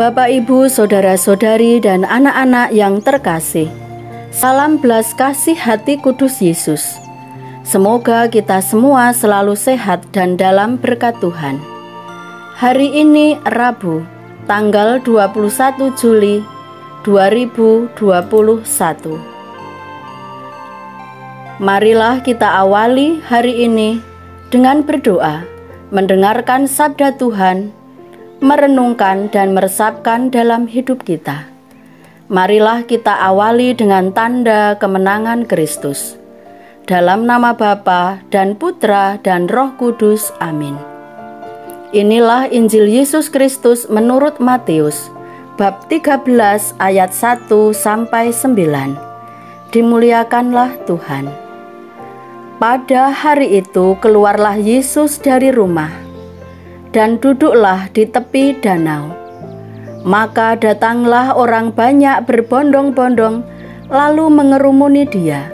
Bapak, Ibu, saudara-saudari, dan anak-anak yang terkasih, salam belas kasih hati kudus Yesus. Semoga kita semua selalu sehat dan dalam berkat Tuhan. Hari ini Rabu, tanggal 21 Juli 2021. Marilah kita awali hari ini dengan berdoa, mendengarkan sabda Tuhan, merenungkan dan meresapkan dalam hidup kita. Marilah kita awali dengan tanda kemenangan Kristus. Dalam nama Bapa dan Putra dan Roh Kudus. Amin. Inilah Injil Yesus Kristus menurut Matius, bab 13 ayat 1-9. Dimuliakanlah Tuhan. Pada hari itu keluarlah Yesus dari rumah dan duduklah di tepi danau. Maka datanglah orang banyak berbondong-bondong lalu mengerumuni dia,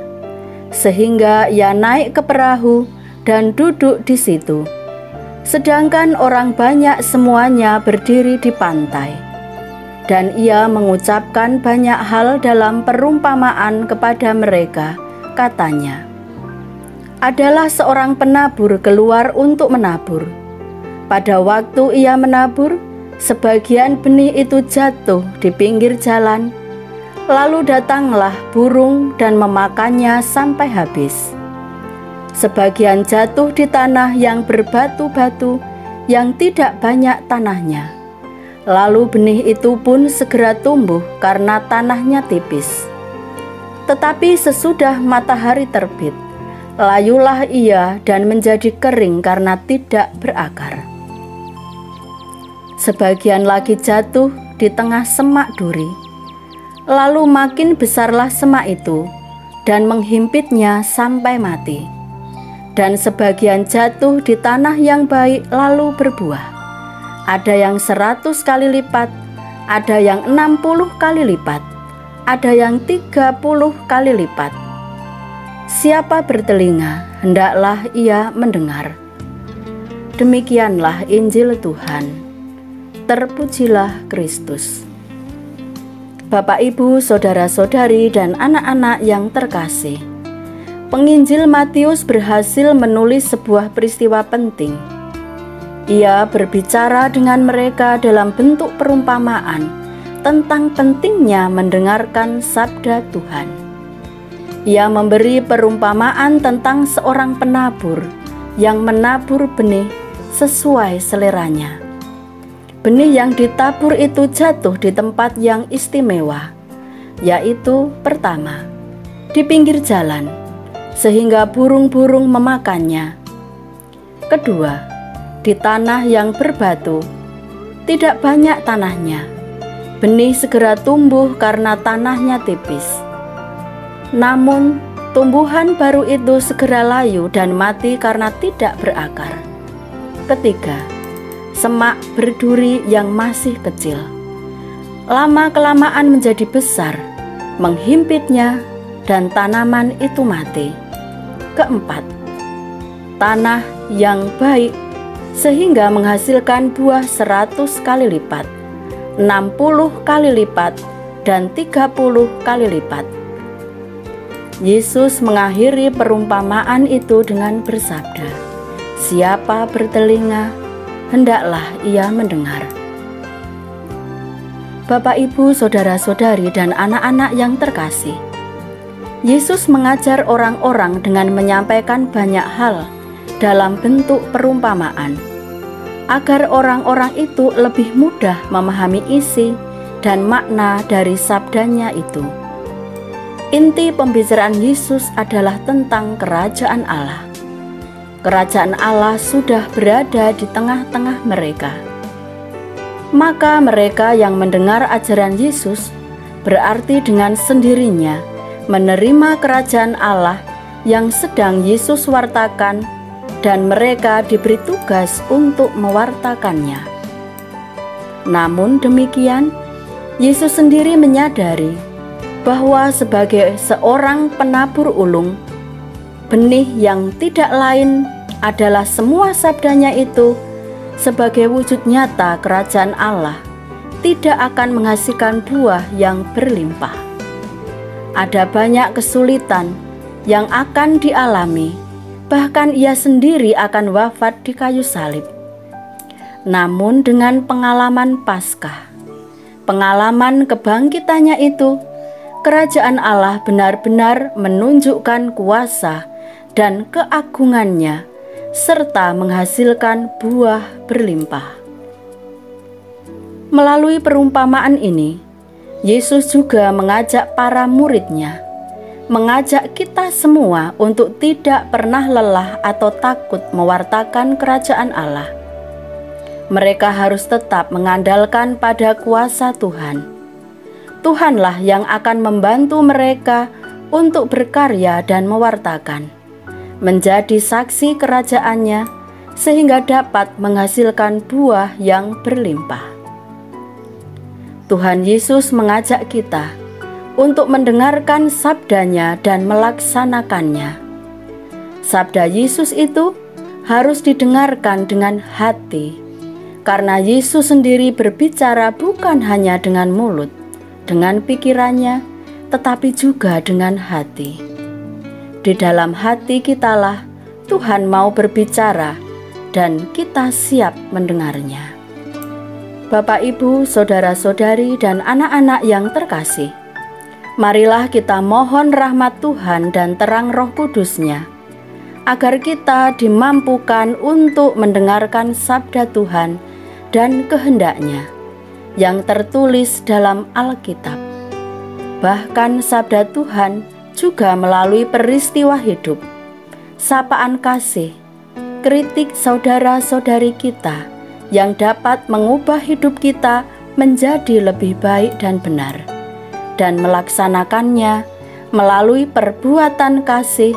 sehingga ia naik ke perahu dan duduk di situ. Sedangkan orang banyak semuanya berdiri di pantai. Dan ia mengucapkan banyak hal dalam perumpamaan kepada mereka. Katanya, adalah seorang penabur keluar untuk menabur. Pada waktu ia menabur, sebagian benih itu jatuh di pinggir jalan. Lalu datanglah burung dan memakannya sampai habis. Sebagian jatuh di tanah yang berbatu-batu, yang tidak banyak tanahnya. Lalu benih itu pun segera tumbuh karena tanahnya tipis. Tetapi sesudah matahari terbit, layulah ia dan menjadi kering karena tidak berakar. Sebagian lagi jatuh di tengah semak duri. Lalu makin besarlah semak itu dan menghimpitnya sampai mati. Dan sebagian jatuh di tanah yang baik lalu berbuah. Ada yang 100 kali lipat, ada yang 60 kali lipat, ada yang 30 kali lipat. Siapa bertelinga, hendaklah ia mendengar. Demikianlah Injil Tuhan. Terpujilah Kristus. Bapak, Ibu, saudara-saudari, dan anak-anak yang terkasih, penginjil Matius berhasil menulis sebuah peristiwa penting. Ia berbicara dengan mereka dalam bentuk perumpamaan tentang pentingnya mendengarkan sabda Tuhan. Ia memberi perumpamaan tentang seorang penabur yang menabur benih sesuai seleranya. Benih yang ditabur itu jatuh di tempat yang istimewa, yaitu pertama, di pinggir jalan, sehingga burung-burung memakannya. Kedua, di tanah yang berbatu, tidak banyak tanahnya. Benih segera tumbuh karena tanahnya tipis. Namun, tumbuhan baru itu segera layu dan mati karena tidak berakar. Ketiga, semak berduri yang masih kecil. Lama-kelamaan menjadi besar, menghimpitnya, dan tanaman itu mati. Keempat, tanah yang baik, sehingga menghasilkan buah 100 kali lipat, 60 kali lipat, dan 30 kali lipat. Yesus mengakhiri perumpamaan itu dengan bersabda, "Siapa bertelinga, hendaklah ia mendengar." Bapak, Ibu, saudara-saudari, dan anak-anak yang terkasih, Yesus mengajar orang-orang dengan menyampaikan banyak hal dalam bentuk perumpamaan, agar orang-orang itu lebih mudah memahami isi dan makna dari sabdanya itu. Inti pembicaraan Yesus adalah tentang kerajaan Allah. Kerajaan Allah sudah berada di tengah-tengah mereka. Maka mereka yang mendengar ajaran Yesus berarti dengan sendirinya menerima kerajaan Allah yang sedang Yesus wartakan, dan mereka diberi tugas untuk mewartakannya. Namun demikian, Yesus sendiri menyadari bahwa sebagai seorang penabur ulung, benih yang tidak lain adalah semua sabdanya itu sebagai wujud nyata kerajaan Allah tidak akan menghasilkan buah yang berlimpah. Ada banyak kesulitan yang akan dialami, bahkan ia sendiri akan wafat di kayu salib. Namun dengan pengalaman Paskah, pengalaman kebangkitannya itu, kerajaan Allah benar-benar menunjukkan kuasa dan keagungannya serta menghasilkan buah berlimpah. Melalui perumpamaan ini, Yesus juga mengajak para murid-Nya, mengajak kita semua untuk tidak pernah lelah atau takut mewartakan kerajaan Allah. Mereka harus tetap mengandalkan pada kuasa Tuhan. Tuhanlah yang akan membantu mereka untuk berkarya dan mewartakan, menjadi saksi kerajaannya sehingga dapat menghasilkan buah yang berlimpah. Tuhan Yesus mengajak kita untuk mendengarkan sabdanya dan melaksanakannya. Sabda Yesus itu harus didengarkan dengan hati, karena Yesus sendiri berbicara bukan hanya dengan mulut, dengan pikirannya, tetapi juga dengan hati. Di dalam hati kitalah Tuhan mau berbicara dan kita siap mendengarnya. Bapak, Ibu, saudara-saudari, dan anak-anak yang terkasih, marilah kita mohon rahmat Tuhan dan terang Roh Kudus-Nya, agar kita dimampukan untuk mendengarkan sabda Tuhan dan kehendak-Nya yang tertulis dalam Alkitab. Bahkan sabda Tuhan juga melalui peristiwa hidup, sapaan kasih, kritik saudara-saudari kita yang dapat mengubah hidup kita menjadi lebih baik dan benar, dan melaksanakannya melalui perbuatan kasih,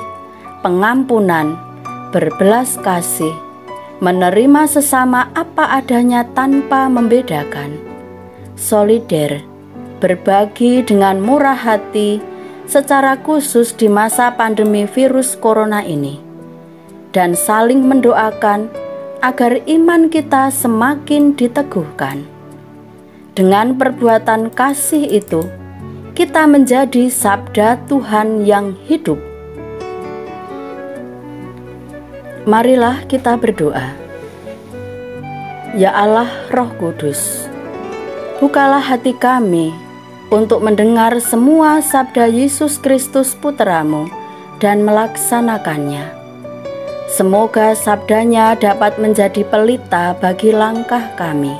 pengampunan, berbelas kasih, menerima sesama apa adanya tanpa membedakan, solider, berbagi dengan murah hati, secara khusus di masa pandemi virus corona ini, dan saling mendoakan agar iman kita semakin diteguhkan. Dengan perbuatan kasih itu, kita menjadi sabda Tuhan yang hidup. Marilah kita berdoa. Ya Allah Roh Kudus, bukalah hati kami untuk mendengar semua sabda Yesus Kristus Putra-Mu dan melaksanakannya. Semoga sabdanya dapat menjadi pelita bagi langkah kami.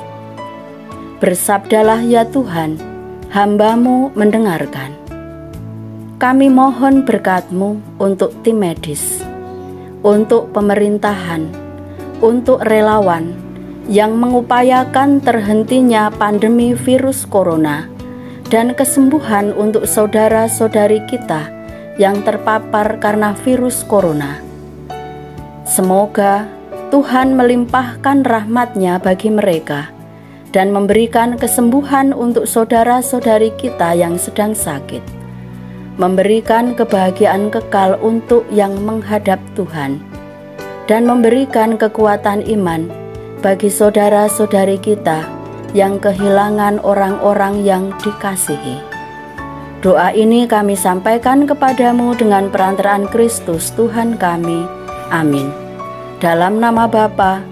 Bersabdalah ya Tuhan, hamba-Mu mendengarkan. Kami mohon berkat-Mu untuk tim medis, untuk pemerintahan, untuk relawan yang mengupayakan terhentinya pandemi virus corona dan kesembuhan untuk saudara-saudari kita yang terpapar karena virus corona. Semoga Tuhan melimpahkan rahmat-Nya bagi mereka dan memberikan kesembuhan untuk saudara-saudari kita yang sedang sakit, memberikan kebahagiaan kekal untuk yang menghadap Tuhan, dan memberikan kekuatan iman bagi saudara-saudari kita yang kehilangan orang-orang yang dikasihi. Doa ini kami sampaikan kepadamu dengan perantaraan Kristus Tuhan kami. Amin. Dalam nama Bapa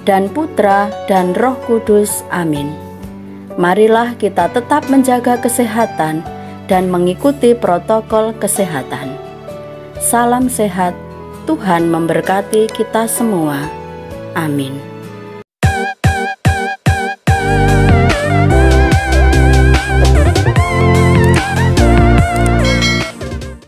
dan Putra dan Roh Kudus. Amin. Marilah kita tetap menjaga kesehatan dan mengikuti protokol kesehatan. Salam sehat, Tuhan memberkati kita semua. Amin.